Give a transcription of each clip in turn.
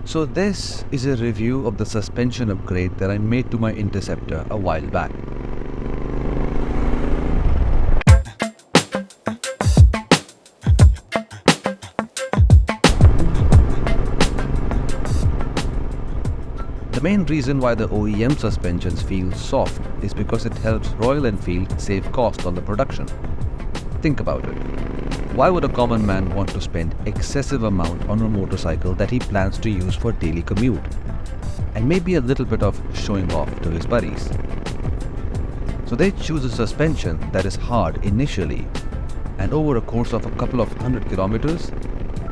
So this is a review of the suspension upgrade that I made to my Interceptor a while back. The main reason why the OEM suspensions feel soft is because it helps Royal Enfield save cost on the production. Think about it. Why would a common man want to spend excessive amount on a motorcycle that he plans to use for daily commute? And maybe a little bit of showing off to his buddies. So they choose a suspension that is hard initially, and over a course of a couple of 100 kilometers,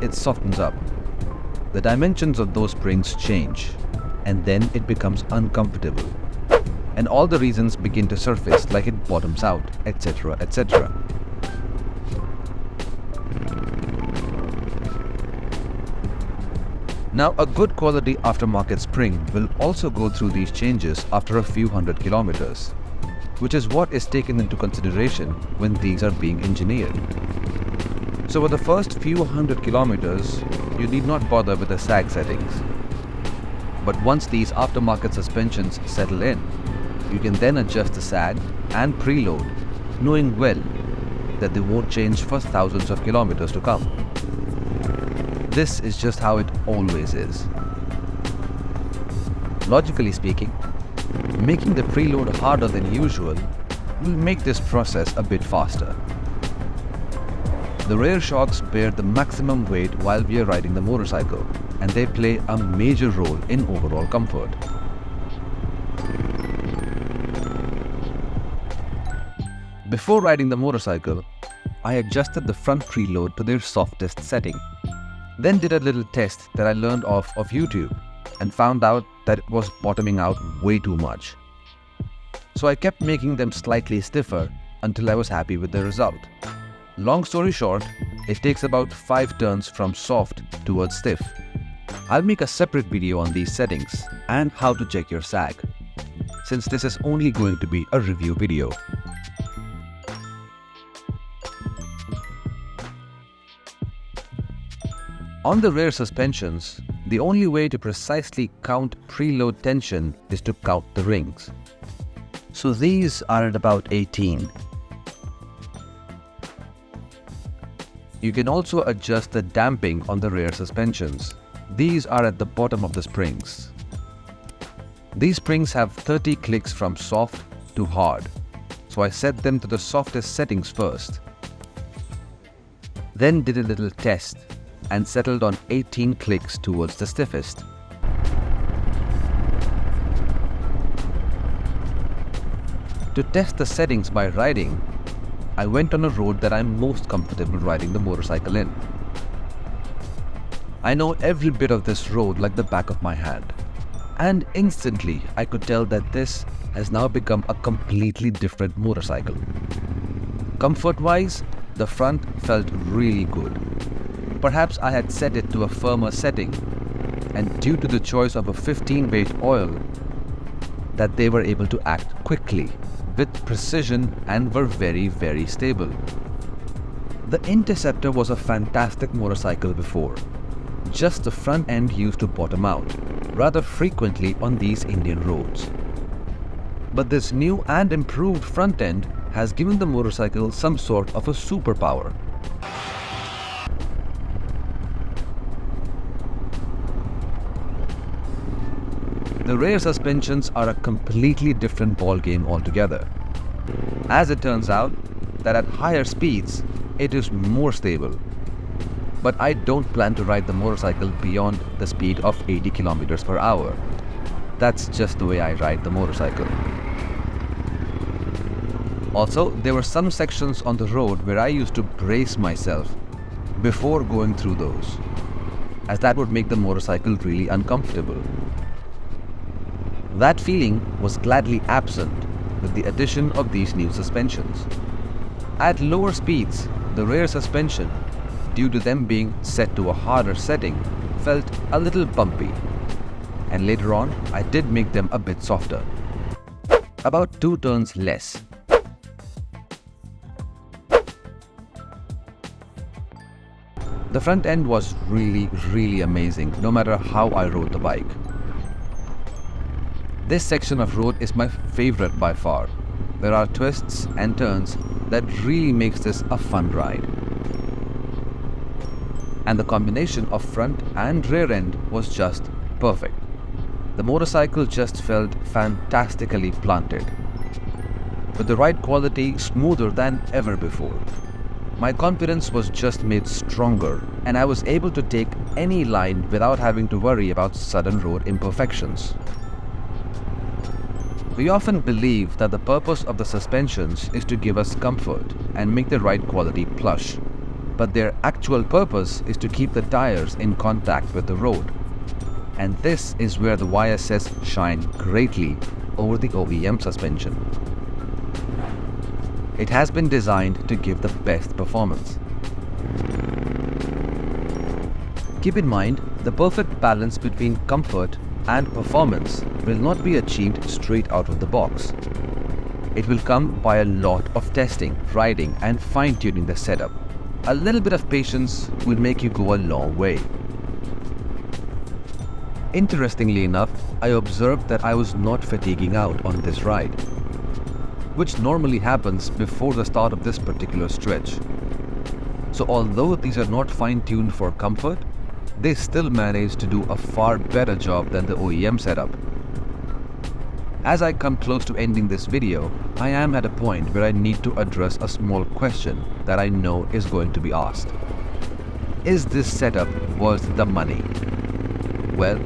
it softens up. The dimensions of those springs change, and then it becomes uncomfortable. And all the reasons begin to surface, like it bottoms out, etc., etc. Now, a good quality aftermarket spring will also go through these changes after a few hundred kilometers, which is what is taken into consideration when these are being engineered. So for the first few hundred kilometers, you need not bother with the sag settings. But once these aftermarket suspensions settle in, you can then adjust the sag and preload, knowing well that they won't change for thousands of kilometers to come. This is just how it always is. Logically speaking, making the preload harder than usual will make this process a bit faster. The rear shocks bear the maximum weight while we are riding the motorcycle, and they play a major role in overall comfort. Before riding the motorcycle, I adjusted the front preload to their softest setting. Then did a little test that I learned off of YouTube and found out that it was bottoming out way too much. So I kept making them slightly stiffer until I was happy with the result. Long story short, it takes about 5 turns from soft towards stiff. I'll make a separate video on these settings and how to check your sag, since this is only going to be a review video. On the rear suspensions, the only way to precisely count preload tension is to count the rings. So these are at about 18. You can also adjust the damping on the rear suspensions. These are at the bottom of the springs. These springs have 30 clicks from soft to hard, so I set them to the softest settings first. Then did a little test and settled on 18 clicks towards the stiffest. To test the settings by riding, I went on a road that I'm most comfortable riding the motorcycle in. I know every bit of this road like the back of my hand, and instantly I could tell that this has now become a completely different motorcycle. Comfort-wise, the front felt really good. Perhaps I had set it to a firmer setting, and due to the choice of a 15-weight oil, that they were able to act quickly, with precision, and were very, very stable. The Interceptor was a fantastic motorcycle before. Just the front end used to bottom out rather frequently on these Indian roads. But this new and improved front end has given the motorcycle some sort of a superpower. The rear suspensions are a completely different ballgame altogether. As it turns out, that at higher speeds, it is more stable. But I don't plan to ride the motorcycle beyond the speed of 80 kilometers per hour. That's just the way I ride the motorcycle. Also, there were some sections on the road where I used to brace myself before going through those, as that would make the motorcycle really uncomfortable. That feeling was gladly absent with the addition of these new suspensions. At lower speeds, the rear suspension, due to them being set to a harder setting, felt a little bumpy, and later on I did make them a bit softer, about 2 turns less. The front end was really amazing, no matter how I rode the bike. This section of road is my favorite by far. There are twists and turns that really makes this a fun ride. And the combination of front and rear end was just perfect. The motorcycle just felt fantastically planted, with the ride quality smoother than ever before. My confidence was just made stronger, and I was able to take any line without having to worry about sudden road imperfections. We often believe that the purpose of the suspensions is to give us comfort and make the ride quality plush, but their actual purpose is to keep the tires in contact with the road. And this is where the YSS shine greatly over the OEM suspension. It has been designed to give the best performance. Keep in mind, the perfect balance between comfort and performance will not be achieved straight out of the box. It will come by a lot of testing, riding, and fine-tuning the setup. A little bit of patience will make you go a long way. Interestingly enough, I observed that I was not fatiguing out on this ride, which normally happens before the start of this particular stretch. So although these are not fine-tuned for comfort, they still manage to do a far better job than the OEM setup. As I come close to ending this video, I am at a point where I need to address a small question that I know is going to be asked. Is this setup worth the money? Well,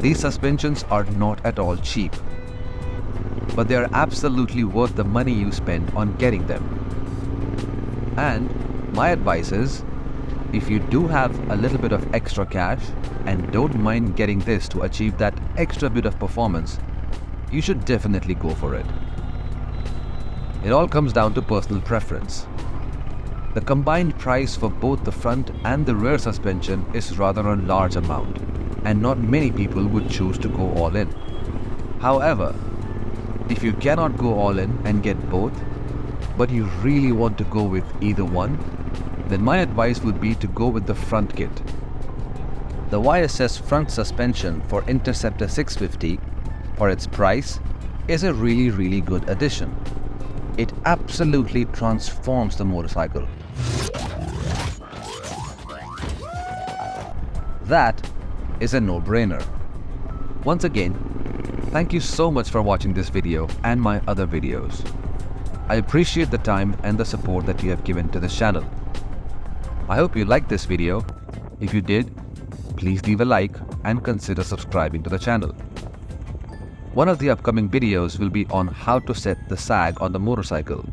these suspensions are not at all cheap, but they are absolutely worth the money you spend on getting them. And my advice is, if you do have a little bit of extra cash and don't mind getting this to achieve that extra bit of performance, you should definitely go for it. It all comes down to personal preference. The combined price for both the front and the rear suspension is rather a large amount, and not many people would choose to go all in. However, if you cannot go all in and get both, but you really want to go with either one, then my advice would be to go with the front kit. The YSS front suspension for Interceptor 650, for its price, is a really good addition. It absolutely transforms the motorcycle. That is a no-brainer. Once again, thank you so much for watching this video and my other videos. I appreciate the time and the support that you have given to this channel. I hope you liked this video. If you did, please leave a like and consider subscribing to the channel. One of the upcoming videos will be on how to set the sag on the motorcycle.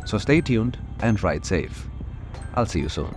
So stay tuned and ride safe. I'll see you soon.